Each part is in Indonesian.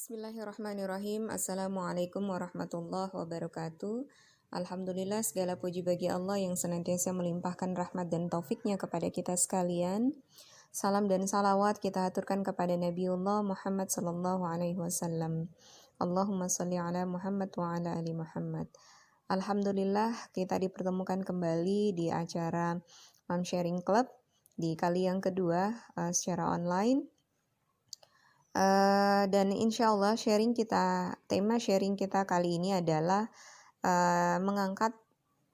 Bismillahirrahmanirrahim. Assalamualaikum warahmatullahi wabarakatuh. Alhamdulillah, segala puji bagi Allah yang senantiasa melimpahkan rahmat dan taufiknya kepada kita sekalian. Salam dan salawat kita aturkan kepada Nabiullah Muhammad sallallahu alaihi wasallam. Allahumma sholli ala Muhammad wa ala ali Muhammad. Alhamdulillah, kita dipertemukan kembali di acara Mom Sharing Club di kali yang kedua secara online. Dan insya Allah tema sharing kita kali ini adalah mengangkat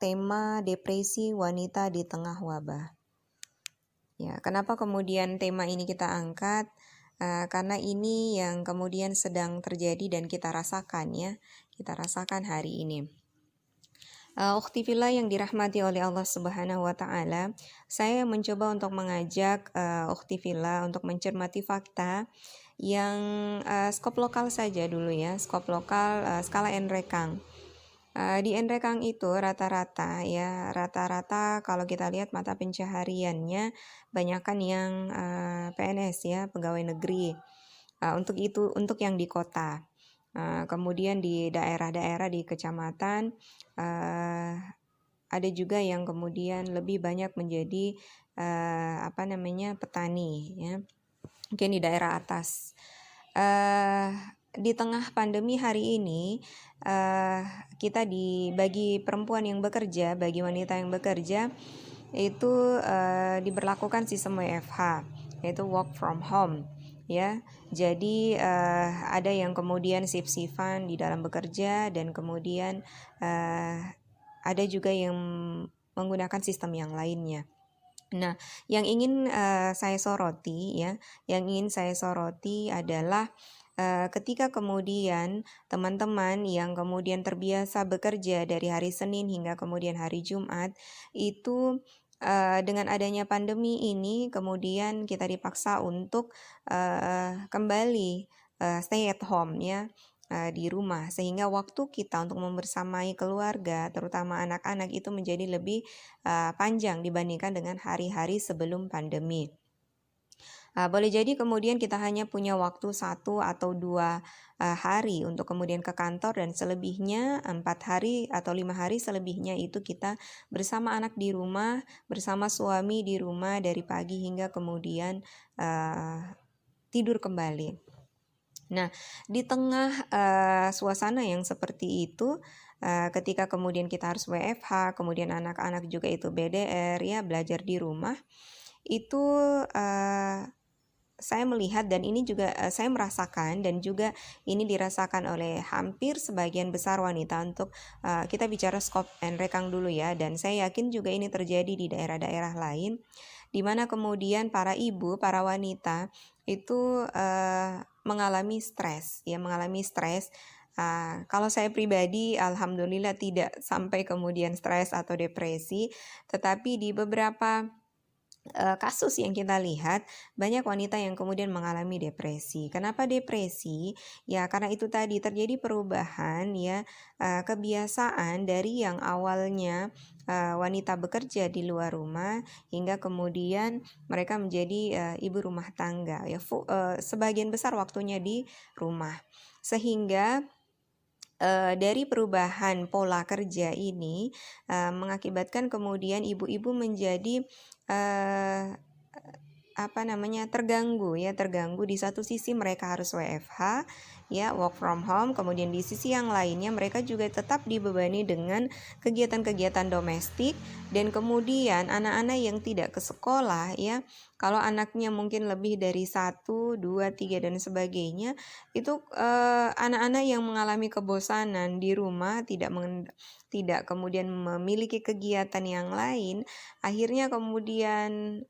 tema depresi wanita di tengah wabah. Ya, kenapa kemudian tema ini kita angkat? Karena ini yang kemudian sedang terjadi dan kita rasakan hari ini. Ukhti fillah yang dirahmati oleh Allah Subhanahu wa taala, saya mencoba untuk mengajak ukhti fillah untuk mencermati fakta yang skop lokal saja dulu ya, skop lokal skala NREKANG. Di NREKANG itu rata-rata kalau kita lihat mata pencahariannya banyakkan yang PNS ya, pegawai negeri. Untuk yang di kota. Kemudian di daerah-daerah di kecamatan ada juga yang kemudian lebih banyak menjadi petani ya, mungkin di daerah atas. Di tengah pandemi hari ini kita bagi perempuan yang bekerja, bagi wanita yang bekerja itu diberlakukan sistem WFH, yaitu work from home ya. Jadi ada yang kemudian shift-shiftan di dalam bekerja, dan kemudian ada juga yang menggunakan sistem yang lainnya. Nah, yang ingin saya soroti adalah ketika kemudian teman-teman yang kemudian terbiasa bekerja dari hari Senin hingga kemudian hari Jumat itu dengan adanya pandemi ini kemudian kita dipaksa untuk kembali stay at home ya, di rumah, sehingga waktu kita untuk membersamai keluarga terutama anak-anak itu menjadi lebih panjang dibandingkan dengan hari-hari sebelum pandemi. Boleh jadi kemudian kita hanya punya waktu 1 atau 2 hari untuk kemudian ke kantor, dan selebihnya 4 hari atau 5 hari selebihnya itu kita bersama anak di rumah, bersama suami di rumah dari pagi hingga kemudian tidur kembali. Nah, di tengah suasana yang seperti itu, ketika kemudian kita harus WFH, kemudian anak-anak juga itu BDR ya, belajar di rumah, itu saya melihat, dan ini juga saya merasakan, dan juga ini dirasakan oleh hampir sebagian besar wanita. Untuk kita bicara skop NREKANG dulu ya, dan saya yakin juga ini terjadi di daerah-daerah lain, di mana kemudian para ibu, para wanita itu mengalami stres. Kalau saya pribadi alhamdulillah tidak sampai kemudian stres atau depresi, tetapi di beberapa kasus yang kita lihat banyak wanita yang kemudian mengalami depresi. Kenapa depresi? Ya karena itu tadi terjadi perubahan ya, kebiasaan dari yang awalnya wanita bekerja di luar rumah hingga kemudian mereka menjadi ibu rumah tangga ya, sebagian besar waktunya di rumah, sehingga dari perubahan pola kerja ini mengakibatkan kemudian ibu-ibu menjadi terganggu. Di satu sisi mereka harus WFH ya, work from home, kemudian di sisi yang lainnya mereka juga tetap dibebani dengan kegiatan-kegiatan domestik, dan kemudian anak-anak yang tidak ke sekolah ya, kalau anaknya mungkin lebih dari 1, 2, 3 dan sebagainya, itu anak-anak yang mengalami kebosanan di rumah, tidak kemudian memiliki kegiatan yang lain, akhirnya kemudian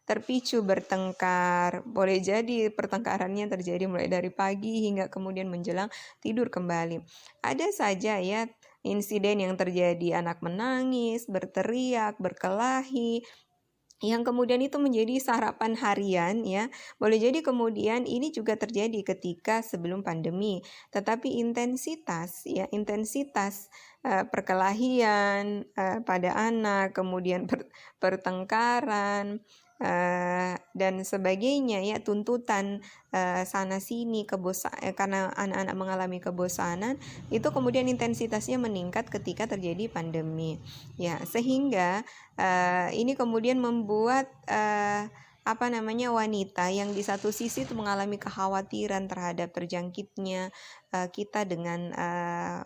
terpicu bertengkar. Boleh jadi pertengkarannya terjadi mulai dari pagi hingga kemudian menjelang tidur kembali. Ada saja ya insiden yang terjadi, anak menangis, berteriak, berkelahi, yang kemudian itu menjadi sarapan harian ya. Boleh jadi kemudian ini juga terjadi ketika sebelum pandemi, tetapi intensitas perkelahian pada anak, kemudian pertengkaran dan sebagainya ya, tuntutan sana sini, karena anak-anak mengalami kebosanan, itu kemudian intensitasnya meningkat ketika terjadi pandemi ya, sehingga ini kemudian membuat wanita yang di satu sisi itu mengalami kekhawatiran terhadap terjangkitnya kita dengan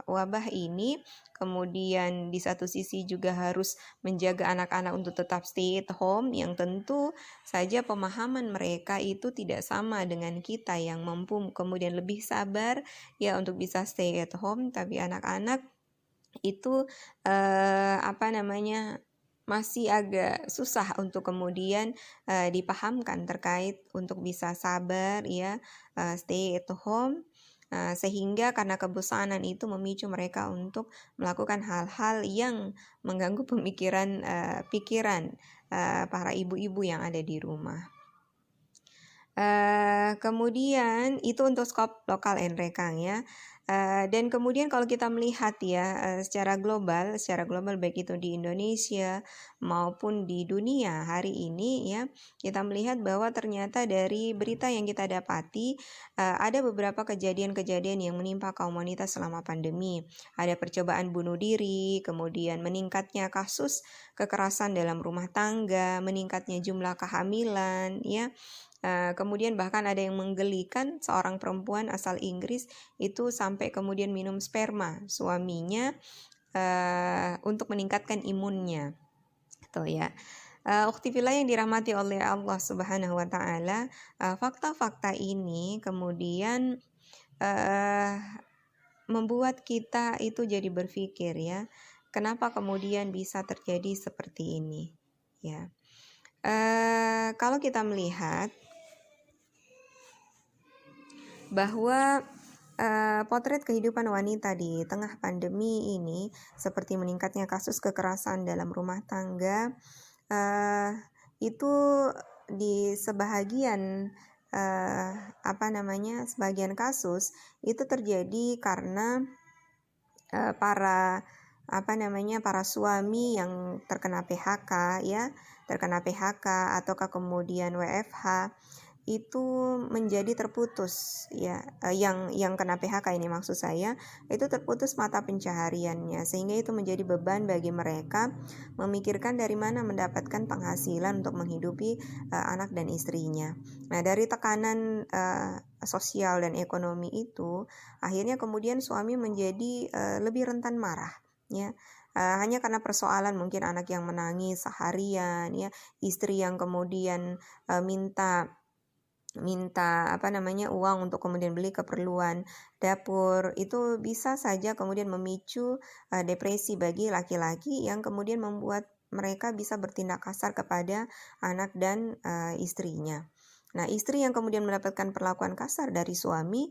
wabah ini, kemudian di satu sisi juga harus menjaga anak-anak untuk tetap stay at home, yang tentu saja pemahaman mereka itu tidak sama dengan kita yang mampu kemudian lebih sabar ya untuk bisa stay at home, tapi anak-anak itu masih agak susah untuk kemudian dipahamkan terkait untuk bisa sabar ya, stay at home, sehingga karena kebosanan itu memicu mereka untuk melakukan hal-hal yang mengganggu pikiran para ibu-ibu yang ada di rumah. Kemudian itu untuk skop lokal and rekang ya. Dan kemudian kalau kita melihat ya secara global baik itu di Indonesia maupun di dunia hari ini ya, kita melihat bahwa ternyata dari berita yang kita dapati ada beberapa kejadian-kejadian yang menimpa kaum wanita selama pandemi. Ada percobaan bunuh diri, kemudian meningkatnya kasus kekerasan dalam rumah tangga, meningkatnya jumlah kehamilan ya. Kemudian bahkan ada yang menggelikan, seorang perempuan asal Inggris itu sampai kemudian minum sperma suaminya untuk meningkatkan imunnya, gitu ya. Ukhtifillah yang dirahmati oleh Allah Subhanahu wa taala, fakta-fakta ini kemudian membuat kita itu jadi berpikir ya, kenapa kemudian bisa terjadi seperti ini ya. Kalau kita melihat bahwa potret kehidupan wanita di tengah pandemi ini, seperti meningkatnya kasus kekerasan dalam rumah tangga, itu di sebagian kasus itu terjadi karena para suami yang terkena PHK ataukah kemudian WFH itu menjadi terputus ya, yang kena PHK ini maksud saya, itu terputus mata pencahariannya, sehingga itu menjadi beban bagi mereka memikirkan dari mana mendapatkan penghasilan untuk menghidupi anak dan istrinya. Nah, dari tekanan sosial dan ekonomi itu, akhirnya kemudian suami menjadi lebih rentan marah ya. Hanya karena persoalan mungkin anak yang menangis seharian ya, istri yang kemudian minta uang untuk kemudian beli keperluan dapur, itu bisa saja kemudian memicu depresi bagi laki-laki yang kemudian membuat mereka bisa bertindak kasar kepada anak dan istrinya. Nah, istri yang kemudian mendapatkan perlakuan kasar dari suami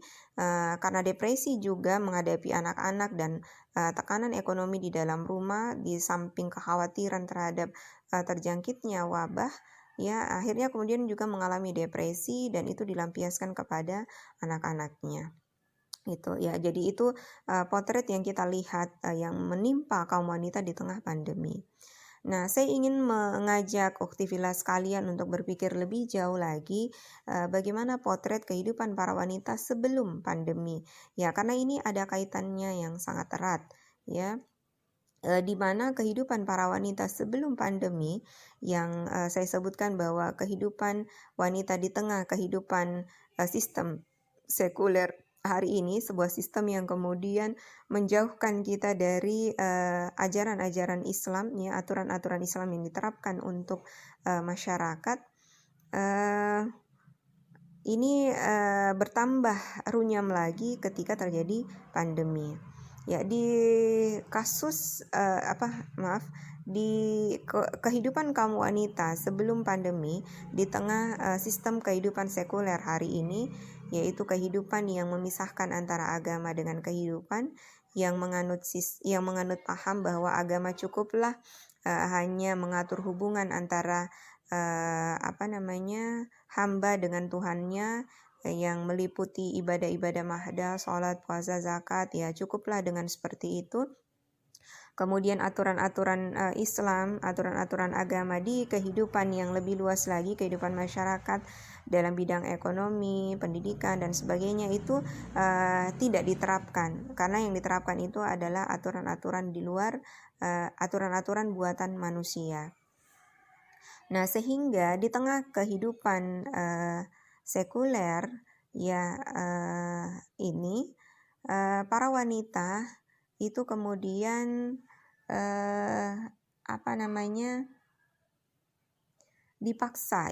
karena depresi juga menghadapi anak-anak dan tekanan ekonomi di dalam rumah, di samping kekhawatiran terhadap terjangkitnya wabah ya, akhirnya kemudian juga mengalami depresi dan itu dilampiaskan kepada anak-anaknya. Itu ya, jadi itu potret yang kita lihat yang menimpa kaum wanita di tengah pandemi. Nah, saya ingin mengajak Uktifila sekalian untuk berpikir lebih jauh lagi bagaimana potret kehidupan para wanita sebelum pandemi. Ya, karena ini ada kaitannya yang sangat erat ya. Di mana kehidupan para wanita sebelum pandemi yang saya sebutkan bahwa kehidupan wanita di tengah kehidupan sistem sekuler hari ini, sebuah sistem yang kemudian menjauhkan kita dari ajaran-ajaran Islam ya, aturan-aturan Islam yang diterapkan untuk masyarakat, ini bertambah runyam lagi ketika terjadi pandemi. Ya, di kasus di kehidupan kaum wanita sebelum pandemi di tengah sistem kehidupan sekuler hari ini, yaitu kehidupan yang memisahkan antara agama dengan kehidupan, yang menganut paham bahwa agama cukuplah hanya mengatur hubungan antara hamba dengan Tuhannya, yang meliputi ibadah-ibadah mahda, sholat, puasa, zakat, ya cukuplah dengan seperti itu. kemudian aturan-aturan Islam, aturan-aturan agama di kehidupan yang lebih luas lagi, kehidupan masyarakat dalam bidang ekonomi, pendidikan dan sebagainya itu tidak diterapkan, karena yang diterapkan itu adalah aturan-aturan di luar aturan-aturan buatan manusia. Nah, sehingga di tengah kehidupan sekuler ya ini para wanita itu kemudian dipaksa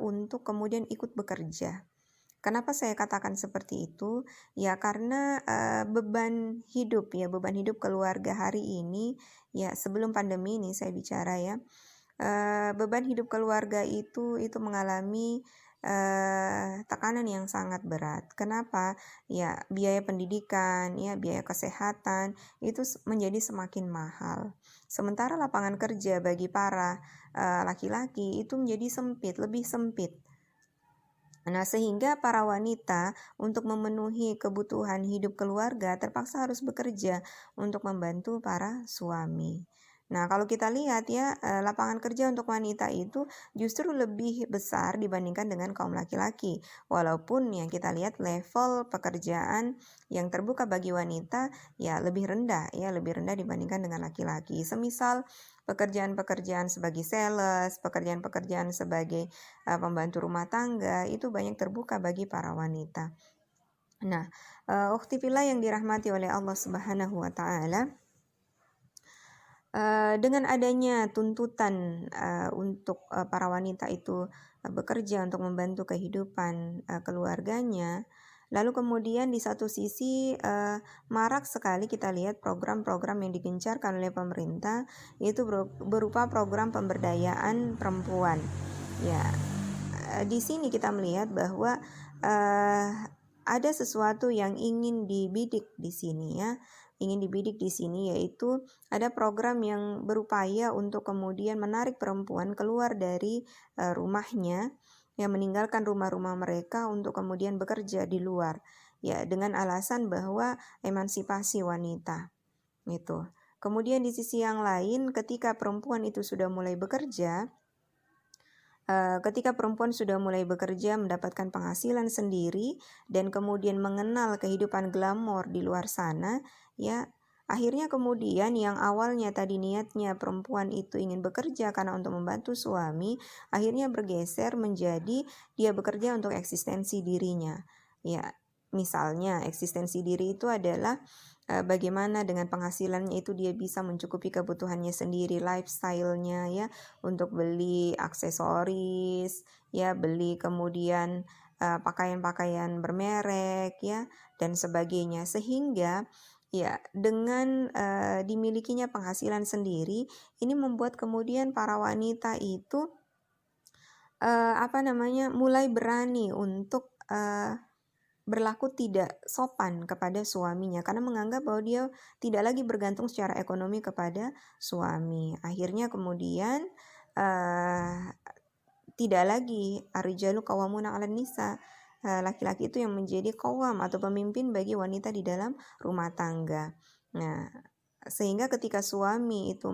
untuk kemudian ikut bekerja. Kenapa saya katakan seperti itu? Ya karena beban hidup keluarga hari ini ya, sebelum pandemi ini saya bicara ya, beban hidup keluarga itu mengalami tekanan yang sangat berat. Kenapa? Ya biaya pendidikan, ya biaya kesehatan itu menjadi semakin mahal. Sementara lapangan kerja bagi para laki-laki itu menjadi lebih sempit. Nah, sehingga para wanita untuk memenuhi kebutuhan hidup keluarga terpaksa harus bekerja untuk membantu para suami. Nah, kalau kita lihat ya, lapangan kerja untuk wanita itu justru lebih besar dibandingkan dengan kaum laki-laki. Walaupun yang kita lihat level pekerjaan yang terbuka bagi wanita ya lebih rendah dibandingkan dengan laki-laki. Semisal pekerjaan-pekerjaan sebagai sales, pekerjaan-pekerjaan sebagai pembantu rumah tangga itu banyak terbuka bagi para wanita. Nah, ukhti fillah yang dirahmati oleh Allah Subhanahu wa taala, dengan adanya tuntutan untuk para wanita itu bekerja untuk membantu kehidupan keluarganya, lalu kemudian di satu sisi marak sekali kita lihat program-program yang digencarkan oleh pemerintah, yaitu berupa program pemberdayaan perempuan. Ya, di sini kita melihat bahwa ada sesuatu yang ingin dibidik di sini ya. Yaitu ada program yang berupaya untuk kemudian menarik perempuan keluar dari rumahnya, yang meninggalkan rumah-rumah mereka untuk kemudian bekerja di luar ya, dengan alasan bahwa emansipasi wanita itu. Kemudian di sisi yang lain, ketika perempuan sudah mulai bekerja mendapatkan penghasilan sendiri dan kemudian mengenal kehidupan glamor di luar sana ya, akhirnya kemudian yang awalnya tadi niatnya perempuan itu ingin bekerja karena untuk membantu suami, akhirnya bergeser menjadi dia bekerja untuk eksistensi dirinya. Ya, misalnya eksistensi diri itu adalah bagaimana dengan penghasilannya itu dia bisa mencukupi kebutuhannya sendiri, lifestyle-nya ya, untuk beli aksesoris, ya beli kemudian pakaian-pakaian bermerek ya dan sebagainya, sehingga ya dengan dimilikinya penghasilan sendiri ini membuat kemudian para wanita itu mulai berani untuk berlaku tidak sopan kepada suaminya karena menganggap bahwa dia tidak lagi bergantung secara ekonomi kepada suami. Akhirnya kemudian tidak lagi ar-rijalu qawwamuna 'alan nisa, laki-laki itu yang menjadi qawwam atau pemimpin bagi wanita di dalam rumah tangga. Nah, sehingga ketika suami itu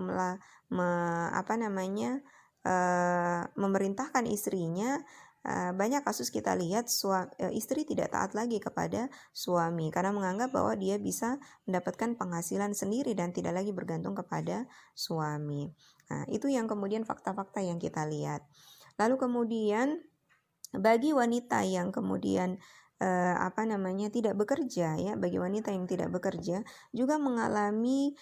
memerintahkan istrinya, banyak kasus kita lihat istri tidak taat lagi kepada suami karena menganggap bahwa dia bisa mendapatkan penghasilan sendiri dan tidak lagi bergantung kepada suami. Nah, itu yang kemudian fakta-fakta yang kita lihat. Lalu kemudian bagi wanita yang kemudian tidak bekerja ya, bagi wanita yang tidak bekerja juga mengalami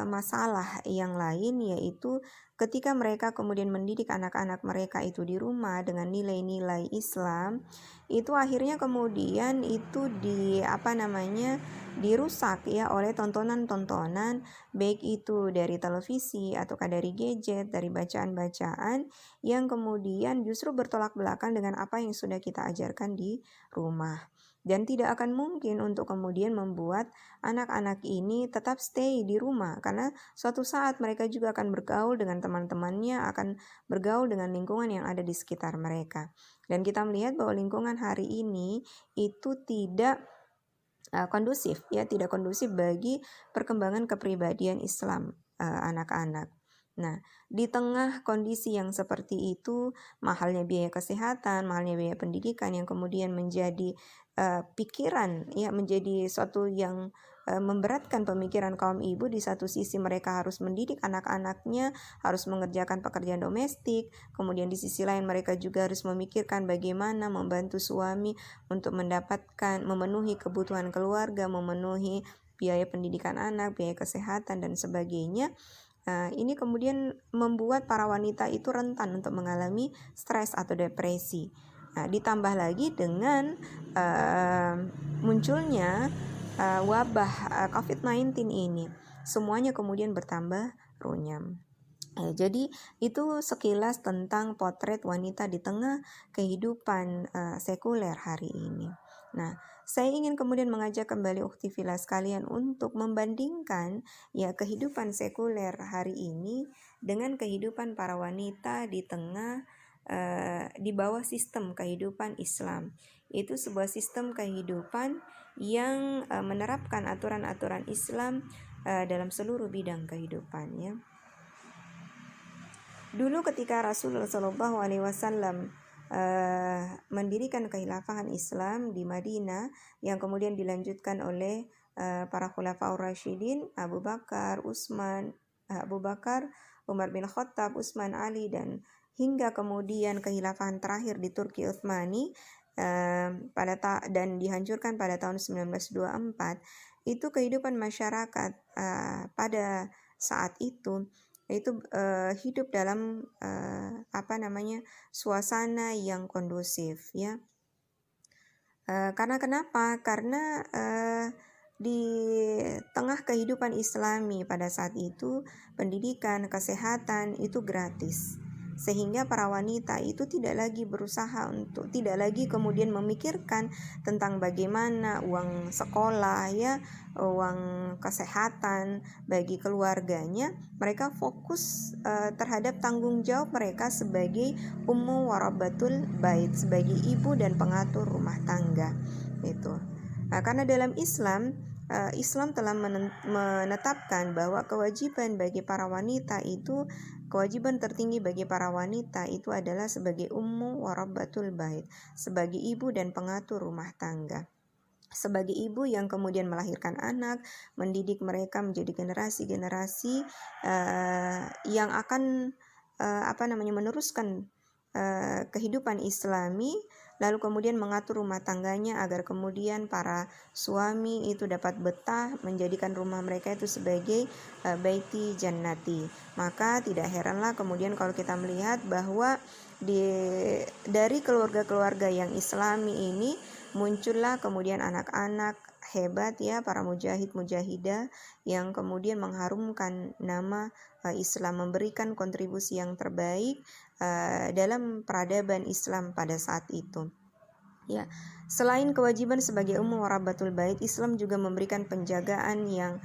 masalah yang lain, yaitu ketika mereka kemudian mendidik anak-anak mereka itu di rumah dengan nilai-nilai Islam, itu akhirnya kemudian itu dirusak ya oleh tontonan-tontonan, baik itu dari televisi ataukah dari gadget, dari bacaan-bacaan yang kemudian justru bertolak belakang dengan apa yang sudah kita ajarkan di rumah. Dan tidak akan mungkin untuk kemudian membuat anak-anak ini tetap stay di rumah, karena suatu saat mereka juga akan bergaul dengan teman-temannya, akan bergaul dengan lingkungan yang ada di sekitar mereka. Dan kita melihat bahwa lingkungan hari ini itu tidak kondusif, ya, tidak kondusif bagi perkembangan kepribadian Islam anak-anak. Nah, di tengah kondisi yang seperti itu, mahalnya biaya kesehatan, mahalnya biaya pendidikan yang kemudian menjadi pikiran, ya, menjadi suatu yang memberatkan pemikiran kaum ibu. Di satu sisi mereka harus mendidik anak-anaknya, harus mengerjakan pekerjaan domestik, kemudian di sisi lain mereka juga harus memikirkan bagaimana membantu suami untuk mendapatkan, memenuhi kebutuhan keluarga, memenuhi biaya pendidikan anak, biaya kesehatan dan sebagainya. Ini kemudian membuat para wanita itu rentan untuk mengalami stres atau depresi. Ditambah lagi dengan munculnya wabah COVID-19 ini, semuanya kemudian bertambah runyam. Jadi itu sekilas tentang potret wanita di tengah kehidupan sekuler hari ini. Nah, saya ingin kemudian mengajak kembali ukhti fillah sekalian untuk membandingkan, ya, kehidupan sekuler hari ini dengan kehidupan para wanita di tengah di bawah sistem kehidupan Islam. Itu sebuah sistem kehidupan yang menerapkan aturan-aturan Islam dalam seluruh bidang kehidupannya. Dulu ketika Rasulullah SAW mendirikan kekhilafahan Islam di Madinah, yang kemudian dilanjutkan oleh para khulafaur rasyidin, Abu Bakar, Umar bin Khattab, Utsman, Ali, dan hingga kemudian kekhilafahan terakhir di Turki Utsmani dan dihancurkan pada tahun 1924. Itu kehidupan masyarakat pada saat itu hidup dalam suasana yang kondusif, ya. Karena kenapa? Karena di tengah kehidupan Islami pada saat itu, pendidikan, kesehatan itu gratis, sehingga para wanita itu tidak lagi kemudian memikirkan tentang bagaimana uang sekolah, ya, uang kesehatan bagi keluarganya. Mereka fokus terhadap tanggung jawab mereka sebagai ummu warabatul bait, sebagai ibu dan pengatur rumah tangga itu. Karena dalam Islam telah menetapkan bahwa kewajiban tertinggi bagi para wanita itu adalah sebagai ummu warabatul bait, sebagai ibu dan pengatur rumah tangga, sebagai ibu yang kemudian melahirkan anak, mendidik mereka menjadi generasi-generasi yang akan meneruskan kehidupan Islami, lalu kemudian mengatur rumah tangganya agar kemudian para suami itu dapat betah menjadikan rumah mereka itu sebagai baiti jannati. Maka tidak heranlah kemudian kalau kita melihat bahwa dari keluarga-keluarga yang Islami ini muncullah kemudian anak-anak hebat, ya, para mujahid-mujahidah yang kemudian mengharumkan nama Islam, memberikan kontribusi yang terbaik dalam peradaban Islam pada saat itu. Ya, selain kewajiban sebagai ummu warabatul bait, Islam juga memberikan penjagaan yang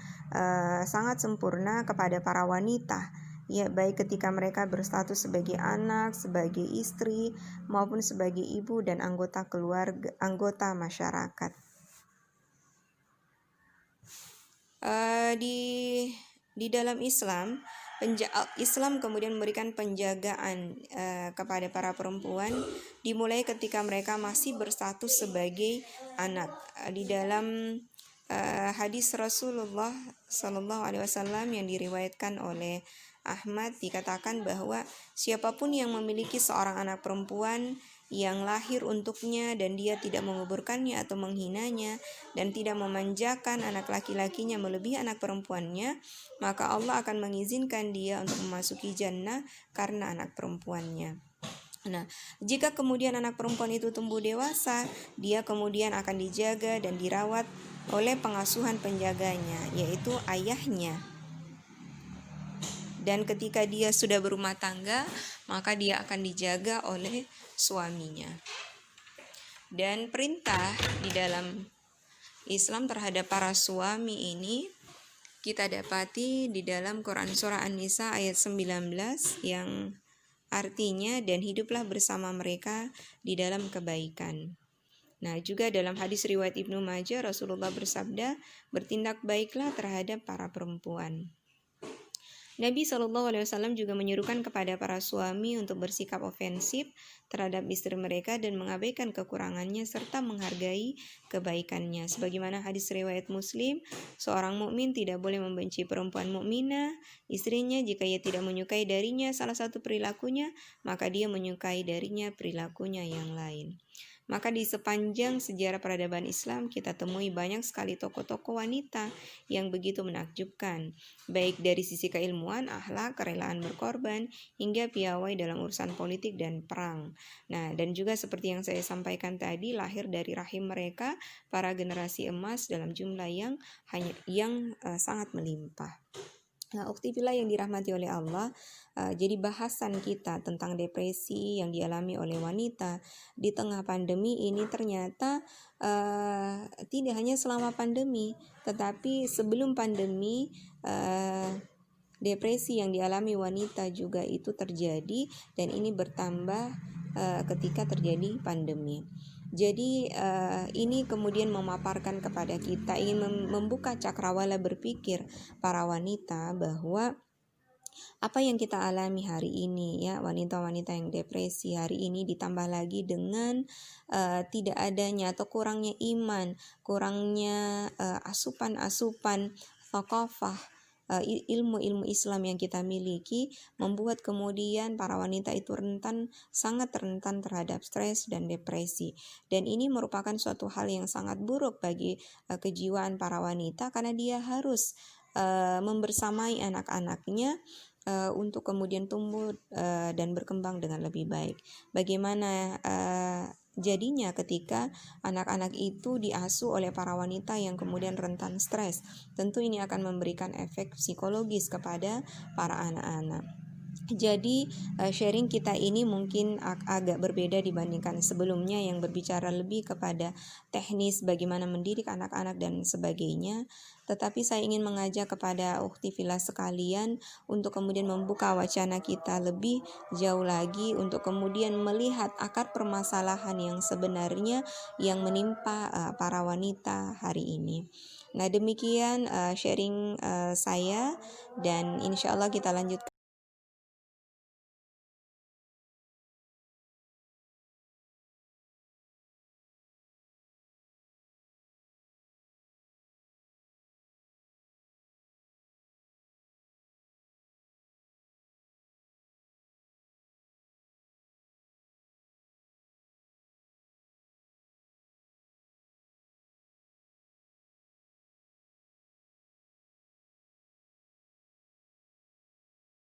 sangat sempurna kepada para wanita, ya, baik ketika mereka berstatus sebagai anak, sebagai istri, maupun sebagai ibu dan anggota keluarga, anggota masyarakat. Di dalam Islam kemudian memberikan penjagaan kepada para perempuan dimulai ketika mereka masih berstatus sebagai anak. Di dalam hadis Rasulullah SAW yang diriwayatkan oleh Ahmad, dikatakan bahwa siapapun yang memiliki seorang anak perempuan yang lahir untuknya dan dia tidak menguburkannya atau menghinanya dan tidak memanjakan anak laki-lakinya melebihi anak perempuannya, maka Allah akan mengizinkan dia untuk memasuki jannah karena anak perempuannya. Nah, jika kemudian anak perempuan itu tumbuh dewasa, dia kemudian akan dijaga dan dirawat oleh pengasuhan penjaganya, yaitu ayahnya. Dan ketika dia sudah berumah tangga, maka dia akan dijaga oleh suaminya. Dan perintah di dalam Islam terhadap para suami ini kita dapati di dalam Quran Surah An-Nisa ayat 19 yang artinya, dan hiduplah bersama mereka di dalam kebaikan. Nah, juga dalam hadis riwayat Ibnu Majah, Rasulullah bersabda, bertindak baiklah terhadap para perempuan. Nabi SAW juga menyerukan kepada para suami untuk bersikap ofensif terhadap istri mereka dan mengabaikan kekurangannya serta menghargai kebaikannya. Sebagaimana hadis riwayat Muslim, seorang mukmin tidak boleh membenci perempuan mukminah, istrinya jika ia tidak menyukai darinya salah satu perilakunya, maka dia menyukai darinya perilakunya yang lain. Maka di sepanjang sejarah peradaban Islam kita temui banyak sekali tokoh-tokoh wanita yang begitu menakjubkan, baik dari sisi keilmuan, akhlak, kerelaan berkorban, hingga piawai dalam urusan politik dan perang. Nah, dan juga seperti yang saya sampaikan tadi, lahir dari rahim mereka para generasi emas dalam jumlah yang sangat melimpah. Nah, uktibillah yang dirahmati oleh Allah, jadi bahasan kita tentang depresi yang dialami oleh wanita di tengah pandemi ini ternyata tidak hanya selama pandemi, tetapi sebelum pandemi depresi yang dialami wanita juga itu terjadi, dan ini bertambah ketika terjadi pandemi. Jadi ini kemudian memaparkan kepada kita, ingin membuka cakrawala berpikir para wanita bahwa apa yang kita alami hari ini ya, wanita-wanita yang depresi hari ini ditambah lagi dengan tidak adanya atau kurangnya iman, kurangnya asupan-asupan thaqafah, ilmu-ilmu Islam yang kita miliki, membuat kemudian para wanita itu sangat rentan terhadap stres dan depresi. Dan ini merupakan suatu hal yang sangat buruk bagi kejiwaan para wanita, karena dia harus membersamai anak-anaknya untuk kemudian tumbuh dan berkembang dengan lebih baik. Bagaimana jadinya ketika anak-anak itu diasuh oleh para wanita yang kemudian rentan stres? Tentu ini akan memberikan efek psikologis kepada para anak-anak. Jadi sharing kita ini mungkin agak berbeda dibandingkan sebelumnya yang berbicara lebih kepada teknis bagaimana mendidik anak-anak dan sebagainya. Tetapi saya ingin mengajak kepada ukhti fillah sekalian untuk kemudian membuka wacana kita lebih jauh lagi, untuk kemudian melihat akar permasalahan yang sebenarnya yang menimpa para wanita hari ini. Nah, demikian sharing saya, dan insya Allah kita lanjutkan